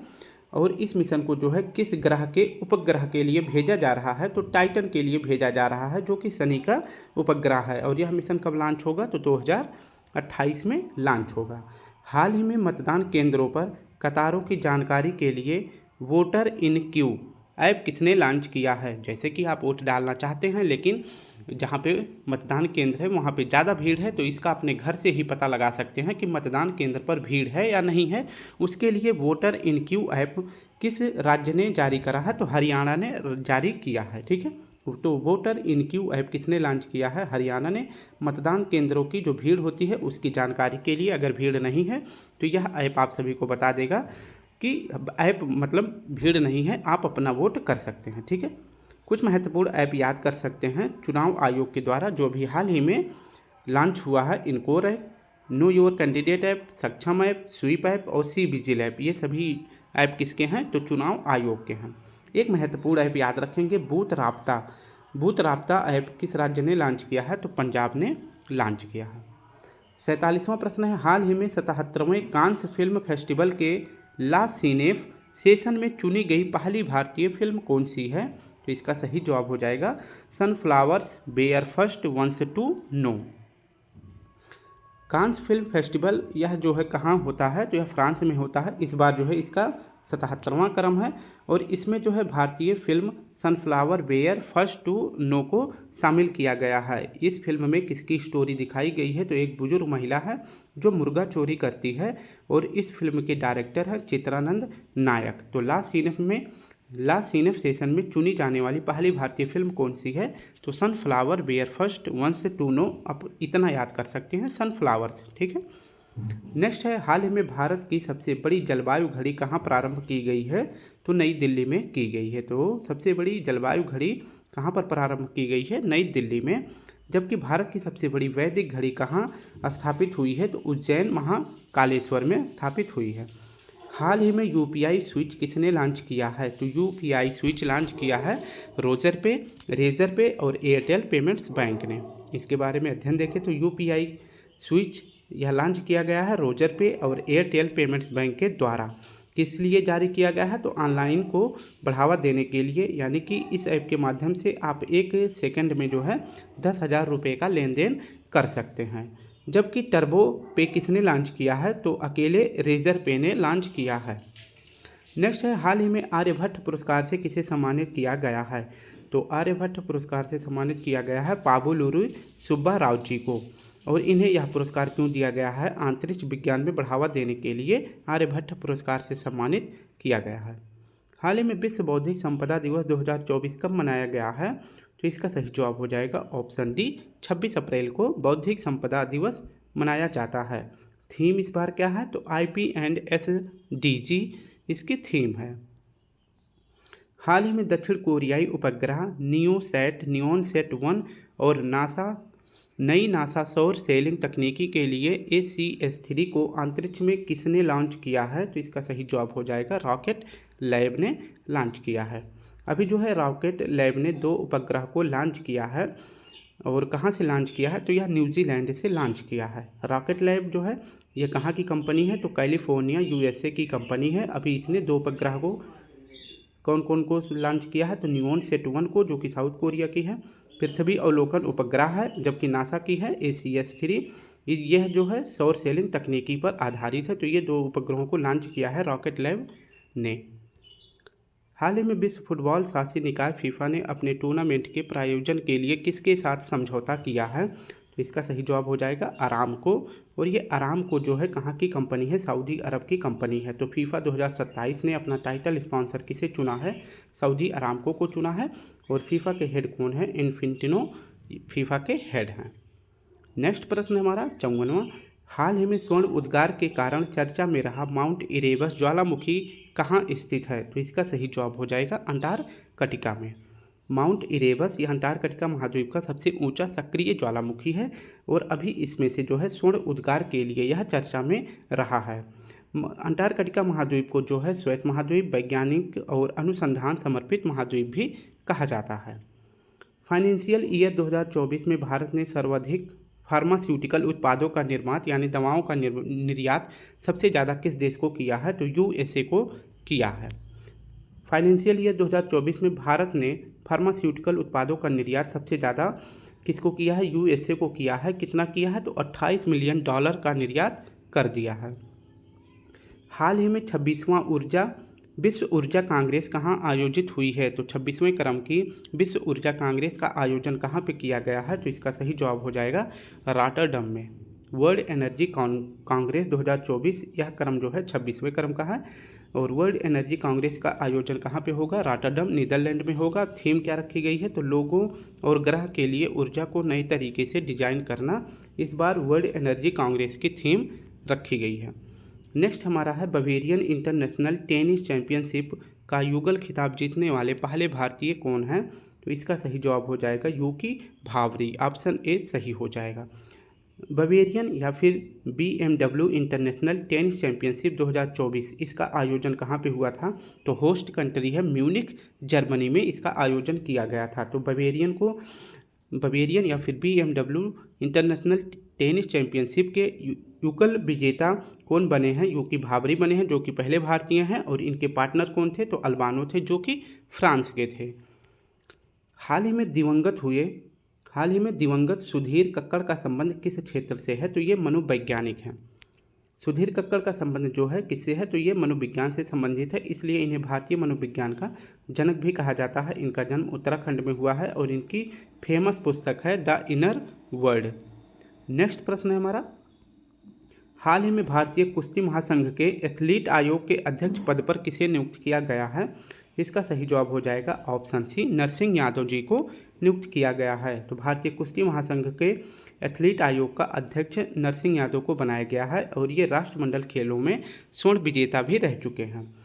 और इस मिशन को जो है किस ग्रह के उपग्रह के लिए भेजा जा रहा है, तो टाइटन के लिए भेजा जा रहा है, जो कि शनि का उपग्रह है। और यह मिशन कब लॉन्च होगा, तो 2028 में लॉन्च होगा। हाल ही में मतदान केंद्रों पर कतारों की जानकारी के लिए वोटर इन क्यू ऐप किसने लॉन्च किया है? जैसे कि आप वोट डालना चाहते हैं, लेकिन जहाँ पे मतदान केंद्र है वहाँ पे ज़्यादा भीड़ है, तो इसका अपने घर से ही पता लगा सकते हैं कि मतदान केंद्र पर भीड़ है या नहीं है। उसके लिए वोटर इन क्यू ऐप किस राज्य ने जारी करा है, तो हरियाणा ने जारी किया है। ठीक है, तो वोटर इन क्यू ऐप किसने लॉन्च किया है, हरियाणा ने। मतदान केंद्रों की जो भीड़ होती है उसकी जानकारी के लिए, अगर भीड़ नहीं है तो यह ऐप आप सभी को बता देगा कि ऐप मतलब भीड़ नहीं है, आप अपना वोट कर सकते हैं। ठीक है, कुछ महत्वपूर्ण ऐप याद कर सकते हैं चुनाव आयोग के द्वारा जो भी हाल ही में लॉन्च हुआ है। Encore app, know your candidate app, Saksham app, sweep app और सी विजिल ऐप, ये सभी ऐप किसके हैं, तो चुनाव आयोग के हैं। एक महत्वपूर्ण ऐप याद रखेंगे, बूथ राब्ता ऐप किस राज्य ने लॉन्च किया है, तो पंजाब ने लॉन्च किया है। 47वां प्रश्न है, हाल ही में 77वें कांस फिल्म फेस्टिवल के ला सिनेफ सेशन में चुनी गई पहली भारतीय फिल्म कौन सी है? तो इसका सही जवाब हो जाएगा sunflowers were first ones to know. Cannes film festival यह जो है कहाँ होता है, तो यह फ्रांस में होता है। इस बार जो है इसका 77वां क्रम है और इसमें जो है भारतीय film sunflower were first to know को शामिल किया गया है। इस फिल्म में किसकी स्टोरी दिखाई गई है, तो एक बुजुर्ग महिला है जो मुर्गा चोरी करती है और इस फिल्म के डायरेक्टर है चित्रानंद नायक। तो ला सिनेफ सेशन में चुनी जाने वाली पहली भारतीय फिल्म कौन सी है, तो sunflower were first ones to know. आप इतना याद कर सकते हैं, सनफ्लावर्स। ठीक है, नेक्स्ट है, हाल ही में भारत की सबसे बड़ी जलवायु घड़ी कहाँ प्रारंभ की गई है, तो नई दिल्ली में की गई है। तो सबसे बड़ी जलवायु घड़ी कहाँ पर प्रारंभ की गई है, नई दिल्ली में। जबकि भारत की सबसे बड़ी वैदिक घड़ी कहाँ स्थापित हुई है, तो उज्जैन महाकालेश्वर में स्थापित हुई है। हाल ही में UPI स्विच किसने लॉन्च किया है, तो UPI स्विच लॉन्च किया है रेजर पे और एयरटेल पेमेंट्स बैंक ने। इसके बारे में अध्ययन देखें तो UPI स्विच यह लॉन्च किया गया है रोजर पे और एयरटेल पेमेंट्स बैंक के द्वारा। किस लिए जारी किया गया है, तो ऑनलाइन को बढ़ावा देने के लिए, यानी कि इस ऐप के माध्यम से आप 1 सेकंड में जो है 10,000 रुपये का लेन देन कर सकते हैं। जबकि टर्बो पे किसने लॉन्च किया है, तो अकेले रेजर पे ने लॉन्च किया है। नेक्स्ट है, हाल ही में आर्यभट्ट पुरस्कार से किसे सम्मानित किया गया है, तो आर्यभट्ट पुरस्कार से सम्मानित किया गया है पाबुलुरु सुब्बा राव जी को। और इन्हें यह पुरस्कार क्यों दिया गया है, अंतरिक्ष विज्ञान में बढ़ावा देने के लिए आर्यभट्ट पुरस्कार से सम्मानित किया गया है। हाल ही में विश्व बौद्धिक संपदा दिवस 2024 कब मनाया गया है, तो इसका सही जवाब हो जाएगा ऑप्शन डी, 26 अप्रैल को बौद्धिक संपदा दिवस मनाया जाता है। थीम इस बार क्या है, तो IP एंड SDG इसकी थीम है। हाल ही में दक्षिण कोरियाई उपग्रह नियोनसेट 1 और नई नासा सौर सेलिंग तकनीकी के लिए ACS-3 को अंतरिक्ष में किसने लॉन्च किया है? तो इसका सही जवाब हो जाएगा रॉकेट लैब ने लॉन्च किया है। अभी जो है रॉकेट लैब ने 2 उपग्रह को लॉन्च किया है। और कहाँ से लॉन्च किया है? तो यह न्यूजीलैंड से लॉन्च किया है। रॉकेट लैब जो है यह कहाँ की कंपनी है? तो कैलिफोर्निया USA की कंपनी है। अभी इसने 2 उपग्रह को कौन कौन को लॉन्च किया है? तो नियोनसेट 1 को, जो कि साउथ कोरिया की है, पृथ्वी अवलोकन उपग्रह है, जबकि नासा की है ACS-3। यह जो है सौर सेलिंग तकनीकी पर आधारित है। तो ये 2 उपग्रहों को लॉन्च किया है रॉकेट लैब ने। हाल ही में विश्व फुटबॉल शासी निकाय फीफा ने अपने टूर्नामेंट के प्रायोजन के लिए किसके साथ समझौता किया है? तो इसका सही जवाब हो जाएगा अरामको। और ये अरामको जो है कहाँ की कंपनी है? सऊदी अरब की कंपनी है। तो फीफा 2027 ने अपना टाइटल स्पॉन्सर किसे चुना है? सऊदी अरामको को चुना है। और फीफा के हेड कौन है? इन्फिंटिनो फीफा के हेड हैं। नेक्स्ट प्रश्न हमारा 54वां। हाल ही में स्वर्ण उद्गार के कारण चर्चा में रहा माउंट इरेबस ज्वालामुखी कहाँ स्थित है? तो इसका सही जवाब हो जाएगा अंटार्कटिका में। माउंट इरेबस यह अंटार्कटिका महाद्वीप का सबसे ऊंचा सक्रिय ज्वालामुखी है। और अभी इसमें से जो है स्वर्ण उद्गार के लिए यह चर्चा में रहा है। अंटार्कटिका महाद्वीप को जो है श्वेत महाद्वीप, वैज्ञानिक और अनुसंधान समर्पित महाद्वीप भी कहा जाता है। फाइनेंशियल ईयर 2024 में भारत ने सर्वाधिक फार्मास्यूटिकल उत्पादों का निर्यात यानी दवाओं का निर्यात सबसे ज़्यादा किस देश को किया है? तो USA को किया है। फाइनेंशियल ईयर 2024 में भारत ने फार्मास्यूटिकल उत्पादों का निर्यात सबसे ज़्यादा किसको किया है? USA को किया है। कितना किया है? तो $28 मिलियन का निर्यात कर दिया है। हाल ही में 26वां विश्व ऊर्जा कांग्रेस कहाँ आयोजित हुई है? तो 26वें क्रम की विश्व ऊर्जा कांग्रेस का आयोजन कहाँ पे किया गया है? तो इसका सही जवाब हो जाएगा रॉटरडम में। वर्ल्ड एनर्जी कांग्रेस 2024 यह क्रम जो है 26वें क्रम का है। और वर्ल्ड एनर्जी कांग्रेस का आयोजन कहाँ पे होगा? रॉटरडम नीदरलैंड में होगा। थीम क्या रखी गई है? तो लोगों और ग्रह के लिए ऊर्जा को नए तरीके से डिजाइन करना इस बार वर्ल्ड एनर्जी कांग्रेस की थीम रखी गई है। नेक्स्ट हमारा है बवेरियन इंटरनेशनल टेनिस चैंपियनशिप का युगल खिताब जीतने वाले पहले भारतीय कौन हैं? तो इसका सही जवाब हो जाएगा यूकी भावरी। ऑप्शन ए सही हो जाएगा। बवेरियन या फिर BMW इंटरनेशनल टेनिस चैंपियनशिप 2024 इसका आयोजन कहाँ पे हुआ था? तो होस्ट कंट्री है म्यूनिख जर्मनी में इसका आयोजन किया गया था। तो बवेरियन या फिर BMW इंटरनेशनल टेनिस चैंपियनशिप के युगल विजेता कौन बने हैं? यूकी भावरी बने हैं, जो कि पहले भारतीय हैं। और इनके पार्टनर कौन थे? तो अल्बानो थे, जो कि फ्रांस के थे। हाल ही में दिवंगत सुधीर कक्कड़ का संबंध किस क्षेत्र से है? तो ये मनोवैज्ञानिक हैं। सुधीर कक्कड़ का संबंध जो है किससे है? तो ये मनोविज्ञान से संबंधित है, इसलिए इन्हें भारतीय मनोविज्ञान का जनक भी कहा जाता है। इनका जन्म उत्तराखंड में हुआ है और इनकी फेमस पुस्तक है द इनर वर्ल्ड। नेक्स्ट प्रश्न है हमारा, हाल ही में भारतीय कुश्ती महासंघ के एथलीट आयोग के अध्यक्ष पद पर किसे नियुक्त किया गया है? इसका सही जवाब हो जाएगा ऑप्शन सी, नरसिंह यादव जी को नियुक्त किया गया है। तो भारतीय कुश्ती महासंघ के एथलीट आयोग का अध्यक्ष नरसिंह यादव को बनाया गया है और ये राष्ट्रमंडल खेलों में स्वर्ण विजेता भी रह चुके हैं।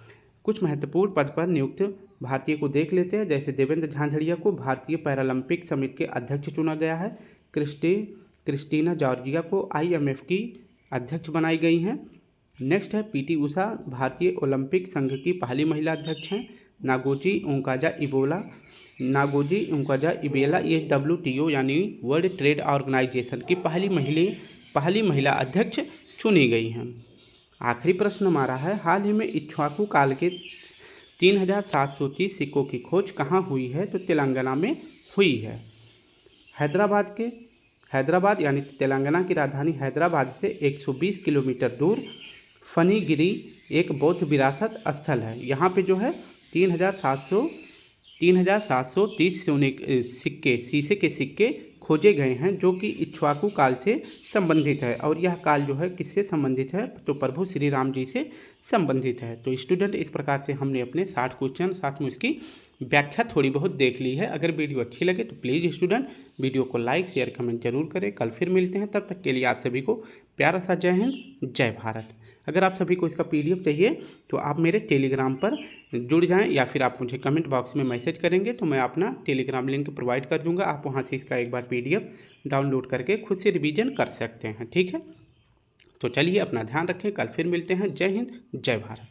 कुछ महत्वपूर्ण पद पर नियुक्त भारतीय को देख लेते हैं। जैसे देवेंद्र झांझड़िया को भारतीय पैरालंपिक समिति के अध्यक्ष चुना गया है। क्रिस्टीना जॉर्जिया को IMF की अध्यक्ष बनाई गई हैं। नेक्स्ट है PT उषा भारतीय ओलंपिक संघ की पहली महिला अध्यक्ष हैं। नागोजी ओंकाजा इबेला ये WTO यानी वर्ल्ड ट्रेड ऑर्गेनाइजेशन की पहली महिला अध्यक्ष चुनी गई हैं। आखिरी प्रश्न हमारा है, हाल ही में इक्ष्वाकु काल के 3730 सिक्कों की खोज कहाँ हुई है? तो तेलंगाना में हुई है। हैदराबाद यानी तेलंगाना की राजधानी हैदराबाद से 120 किलोमीटर दूर फनीगिरी एक बौद्ध विरासत स्थल है। यहाँ पे जो है 3730 शीशे के सिक्के खोजे गए हैं, जो कि इक्ष्वाकु काल से संबंधित है। और यह काल जो है किससे संबंधित है? तो प्रभु श्री राम जी से संबंधित है। तो स्टूडेंट, इस प्रकार से हमने अपने 60 क्वेश्चन साथ में उसकी व्याख्या थोड़ी बहुत देख ली है। अगर वीडियो अच्छी लगे तो प्लीज़ स्टूडेंट वीडियो को लाइक शेयर कमेंट जरूर करें। कल फिर मिलते हैं, तब तक के लिए आप सभी को प्यारा सा जय हिंद जय भारत। अगर आप सभी को इसका PDF चाहिए तो आप मेरे टेलीग्राम पर जुड़ जाएं या फिर आप मुझे कमेंट बॉक्स में मैसेज करेंगे तो मैं अपना टेलीग्राम लिंक प्रोवाइड कर दूंगा। आप वहां से इसका एक बार PDF डाउनलोड करके खुद से रिवीजन कर सकते हैं। ठीक है, तो चलिए अपना ध्यान रखें, कल फिर मिलते हैं। जय हिंद, जय भारत।